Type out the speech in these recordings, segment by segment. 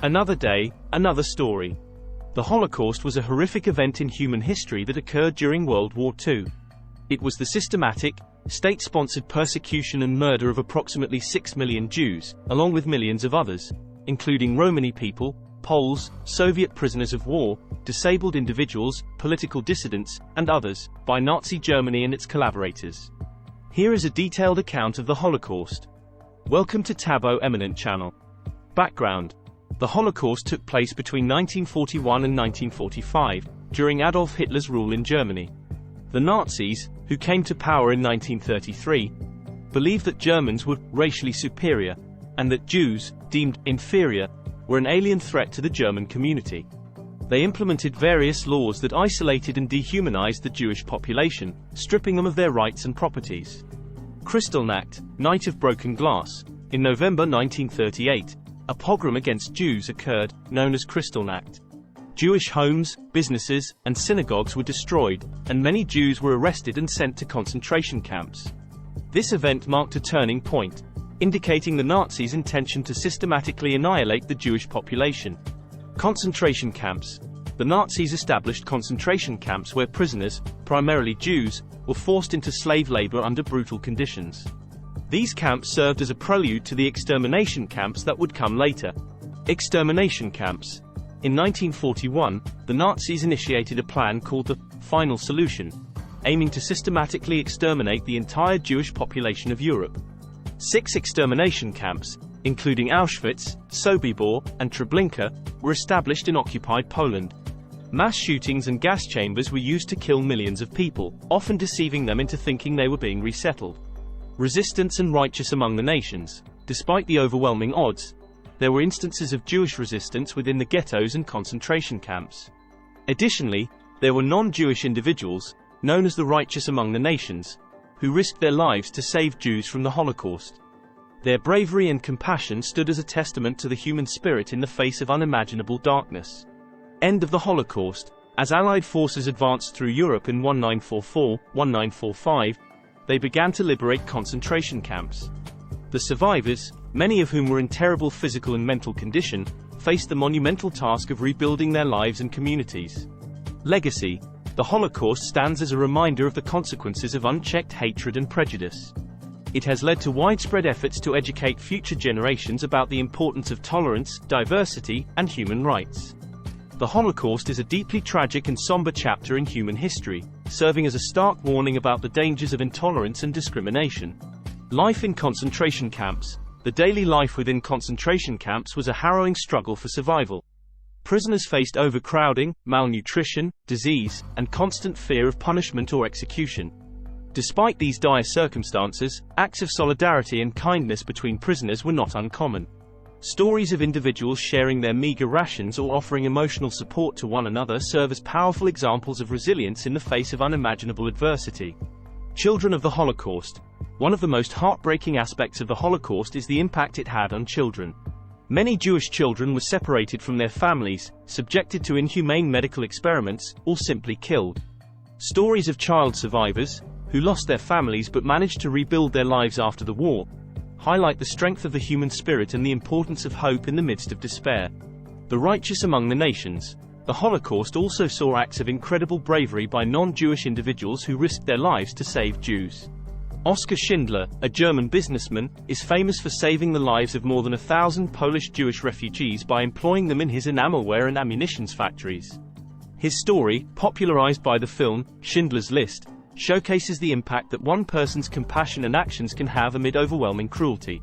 Another day, another story. The Holocaust was a horrific event in human history that occurred during World War II. It was the systematic, state-sponsored persecution and murder of approximately 6 million Jews, along with millions of others, including Romani people, Poles, Soviet prisoners of war, disabled individuals, political dissidents, and others, by Nazi Germany and its collaborators. Here is a detailed account of the Holocaust. Welcome to Tabo Eminent Channel. Background. The Holocaust took place between 1941 and 1945, during Adolf Hitler's rule in Germany. The Nazis, who came to power in 1933, believed that Germans were racially superior, and that Jews, deemed inferior, were an alien threat to the German community. They implemented various laws that isolated and dehumanized the Jewish population, stripping them of their rights and properties. Kristallnacht, Night of Broken Glass. In November 1938, a pogrom against Jews occurred, known as Kristallnacht. Jewish homes, businesses, and synagogues were destroyed, and many Jews were arrested and sent to concentration camps. This event marked a turning point, indicating the Nazis' intention to systematically annihilate the Jewish population. Concentration camps. The Nazis established concentration camps where prisoners, primarily Jews, were forced into slave labor under brutal conditions. These camps served as a prelude to the extermination camps that would come later. Extermination camps. In 1941, the Nazis initiated a plan called the Final Solution, aiming to systematically exterminate the entire Jewish population of Europe. 6 extermination camps, including Auschwitz, Sobibor, and Treblinka, were established in occupied Poland. Mass shootings and gas chambers were used to kill millions of people, often deceiving them into thinking they were being resettled. Resistance and righteous among the nations. Despite the overwhelming odds, there were instances of Jewish resistance within the ghettos and concentration camps. Additionally, there were non-Jewish individuals, known as the righteous among the nations, who risked their lives to save Jews from the Holocaust. Their bravery and compassion stood as a testament to the human spirit in the face of unimaginable darkness. End of the Holocaust. As Allied forces advanced through Europe in 1944-1945, they began to liberate concentration camps. The survivors, many of whom were in terrible physical and mental condition, faced the monumental task of rebuilding their lives and communities. Legacy. The Holocaust stands as a reminder of the consequences of unchecked hatred and prejudice. It has led to widespread efforts to educate future generations about the importance of tolerance, diversity, and human rights. The Holocaust is a deeply tragic and somber chapter in human history, serving as a stark warning about the dangers of intolerance and discrimination. Life in concentration camps. The daily life within concentration camps was a harrowing struggle for survival. Prisoners faced overcrowding, malnutrition, disease, and constant fear of punishment or execution. Despite these dire circumstances, acts of solidarity and kindness between prisoners were not uncommon. Stories of individuals sharing their meager rations or offering emotional support to one another serve as powerful examples of resilience in the face of unimaginable adversity. Children of the Holocaust. One of the most heartbreaking aspects of the Holocaust is the impact it had on children. Many Jewish children were separated from their families, subjected to inhumane medical experiments, or simply killed. Stories of child survivors, who lost their families but managed to rebuild their lives after the war, highlight the strength of the human spirit and the importance of hope in the midst of despair. The righteous among the nations. The Holocaust also saw acts of incredible bravery by non-Jewish individuals who risked their lives to save Jews. Oskar Schindler, a German businessman, is famous for saving the lives of more than 1,000 Polish Jewish refugees by employing them in his enamelware and ammunition factories. His story, popularized by the film Schindler's List, showcases the impact that one person's compassion and actions can have amid overwhelming cruelty.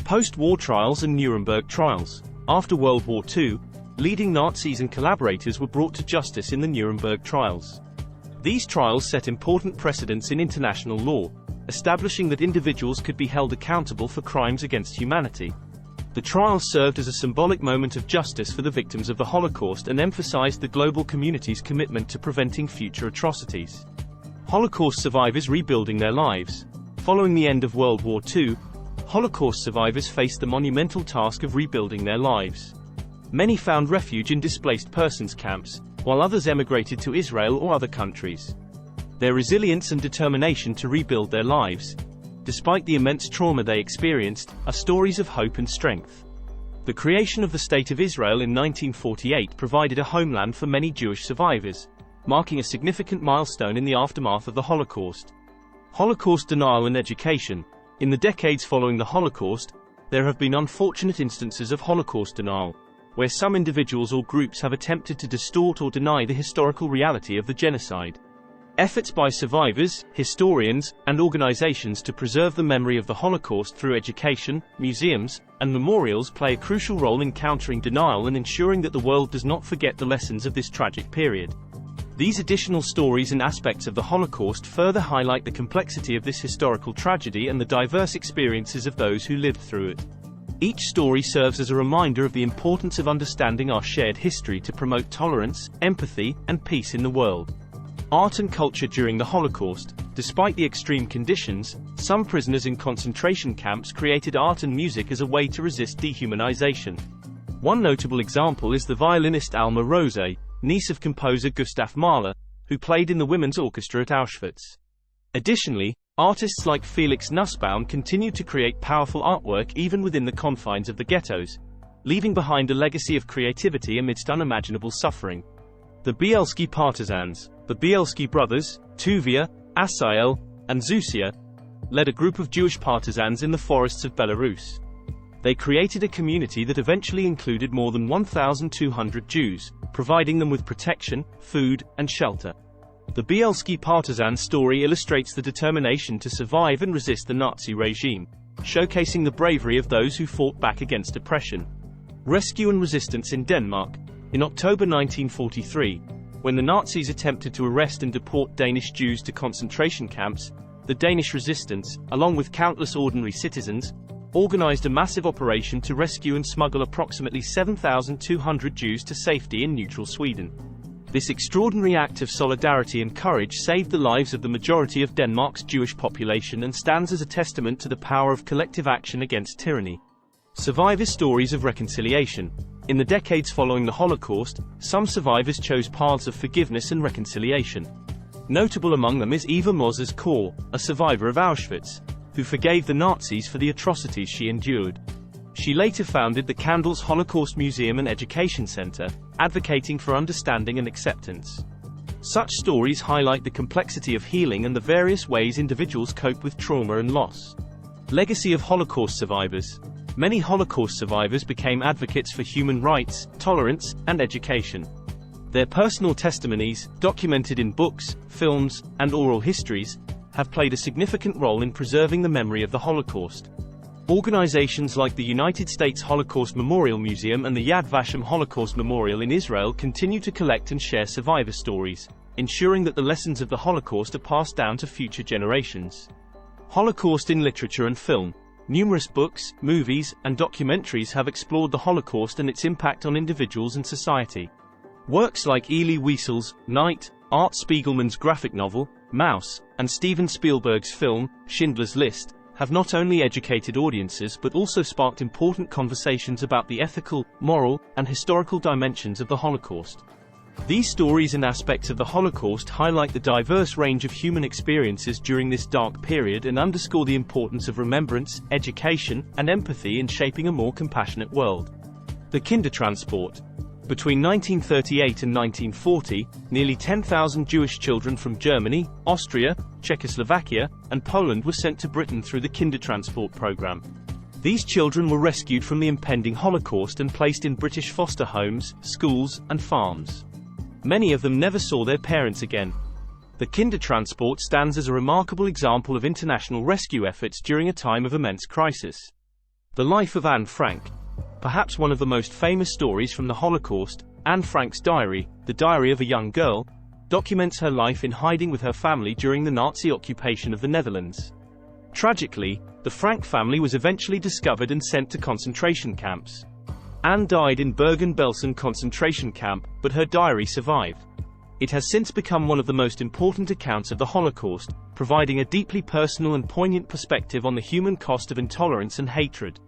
Post-war trials and Nuremberg trials. After World War II, leading Nazis and collaborators were brought to justice in the Nuremberg trials. These trials set important precedents in international law, establishing that individuals could be held accountable for crimes against humanity. The trials served as a symbolic moment of justice for the victims of the Holocaust and emphasized the global community's commitment to preventing future atrocities. Holocaust survivors rebuilding their lives. Following the end of World War II, Holocaust survivors faced the monumental task of rebuilding their lives. Many found refuge in displaced persons camps, while others emigrated to Israel or other countries. Their resilience and determination to rebuild their lives, despite the immense trauma they experienced, are stories of hope and strength. The creation of the State of Israel in 1948 provided a homeland for many Jewish survivors, marking a significant milestone in the aftermath of the Holocaust. Holocaust denial and education. In the decades following the Holocaust, there have been unfortunate instances of Holocaust denial, where some individuals or groups have attempted to distort or deny the historical reality of the genocide. Efforts by survivors, historians, and organizations to preserve the memory of the Holocaust through education, museums, and memorials play a crucial role in countering denial and ensuring that the world does not forget the lessons of this tragic period. These additional stories and aspects of the Holocaust further highlight the complexity of this historical tragedy and the diverse experiences of those who lived through it. Each story serves as a reminder of the importance of understanding our shared history to promote tolerance, empathy, and peace in the world. Art and culture during the Holocaust. Despite the extreme conditions, some prisoners in concentration camps created art and music as a way to resist dehumanization. One notable example is the violinist Alma Rose, niece of composer Gustav Mahler, who played in the women's orchestra at Auschwitz. Additionally, artists like Felix Nussbaum continued to create powerful artwork even within the confines of the ghettos, leaving behind a legacy of creativity amidst unimaginable suffering. The Bielski Partisans. The Bielski brothers, Tuvia, Asael, and Zusia, led a group of Jewish partisans in the forests of Belarus. They created a community that eventually included more than 1,200 Jews, providing them with protection, food, and shelter. The Bielski partisan story illustrates the determination to survive and resist the Nazi regime, showcasing the bravery of those who fought back against oppression. Rescue and resistance in Denmark. In October 1943, when the Nazis attempted to arrest and deport Danish Jews to concentration camps, the Danish resistance, along with countless ordinary citizens, organized a massive operation to rescue and smuggle approximately 7,200 Jews to safety in neutral Sweden. This extraordinary act of solidarity and courage saved the lives of the majority of Denmark's Jewish population and stands as a testament to the power of collective action against tyranny. Survivor stories of reconciliation. In the decades following the Holocaust, some survivors chose paths of forgiveness and reconciliation. Notable among them is Eva Moses Kor, a survivor of Auschwitz, who forgave the Nazis for the atrocities she endured. She later founded the Candles Holocaust Museum and Education Center, advocating for understanding and acceptance. Such stories highlight the complexity of healing and the various ways individuals cope with trauma and loss. Legacy of Holocaust survivors. Many Holocaust survivors became advocates for human rights, tolerance, and education. Their personal testimonies, documented in books, films, and oral histories, have played a significant role in preserving the memory of the Holocaust. Organizations like the United States Holocaust Memorial Museum and the Yad Vashem Holocaust Memorial in Israel continue to collect and share survivor stories, ensuring that the lessons of the Holocaust are passed down to future generations. Holocaust in literature and film. Numerous books, movies, and documentaries have explored the Holocaust and its impact on individuals and society. Works like Elie Wiesel's Night, Art Spiegelman's graphic novel, Mouse, and Steven Spielberg's film, Schindler's List, have not only educated audiences but also sparked important conversations about the ethical, moral, and historical dimensions of the Holocaust. These stories and aspects of the Holocaust highlight the diverse range of human experiences during this dark period and underscore the importance of remembrance, education, and empathy in shaping a more compassionate world. The Kindertransport. Between 1938 and 1940, nearly 10,000 Jewish children from Germany, Austria, Czechoslovakia, and Poland were sent to Britain through the Kindertransport program. These children were rescued from the impending Holocaust and placed in British foster homes, schools, and farms. Many of them never saw their parents again. The Kindertransport stands as a remarkable example of international rescue efforts during a time of immense crisis. The life of Anne Frank. Perhaps one of the most famous stories from the Holocaust, Anne Frank's diary, the diary of a young girl, documents her life in hiding with her family during the Nazi occupation of the Netherlands. Tragically, the Frank family was eventually discovered and sent to concentration camps. Anne died in Bergen-Belsen concentration camp, but her diary survived. It has since become one of the most important accounts of the Holocaust, providing a deeply personal and poignant perspective on the human cost of intolerance and hatred.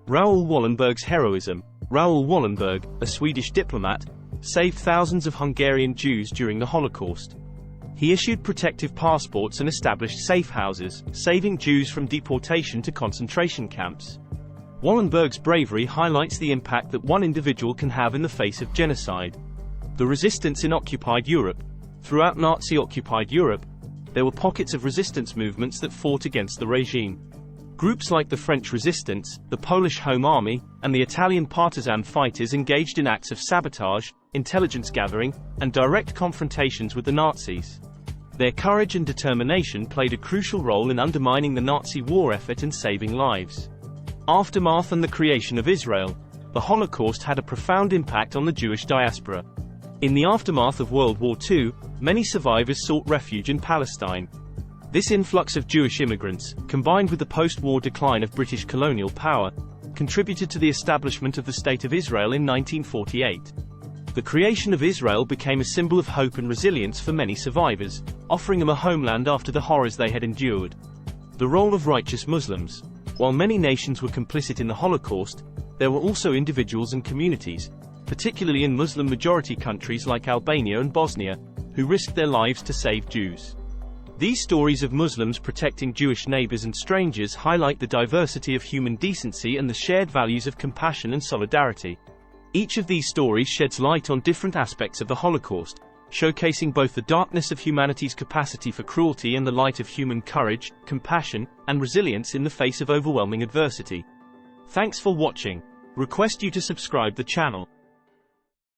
Raoul Wallenberg's heroism. Raoul Wallenberg, a Swedish diplomat, saved thousands of Hungarian Jews during the Holocaust. He issued protective passports and established safe houses, saving Jews from deportation to concentration camps. Wallenberg's bravery highlights the impact that one individual can have in the face of genocide. The resistance in occupied Europe. Throughout Nazi-occupied Europe, there were pockets of resistance movements that fought against the regime. Groups like the French resistance, the Polish Home Army, and the Italian partisan fighters engaged in acts of sabotage, intelligence gathering, and direct confrontations with the Nazis. Their courage and determination played a crucial role in undermining the Nazi war effort and saving lives. Aftermath and the creation of Israel. The Holocaust had a profound impact on the Jewish diaspora. In the aftermath of World War II, many survivors sought refuge in Palestine. This influx of Jewish immigrants, combined with the post-war decline of British colonial power, contributed to the establishment of the State of Israel in 1948. The creation of Israel became a symbol of hope and resilience for many survivors, offering them a homeland after the horrors they had endured. The role of righteous Muslims. While many nations were complicit in the Holocaust, there were also individuals and communities, particularly in Muslim-majority countries like Albania and Bosnia, who risked their lives to save Jews. These stories of Muslims protecting Jewish neighbors and strangers highlight the diversity of human decency and the shared values of compassion and solidarity. Each of these stories sheds light on different aspects of the Holocaust, showcasing both the darkness of humanity's capacity for cruelty and the light of human courage, compassion, and resilience in the face of overwhelming adversity. Thanks for watching. Request you to subscribe the channel.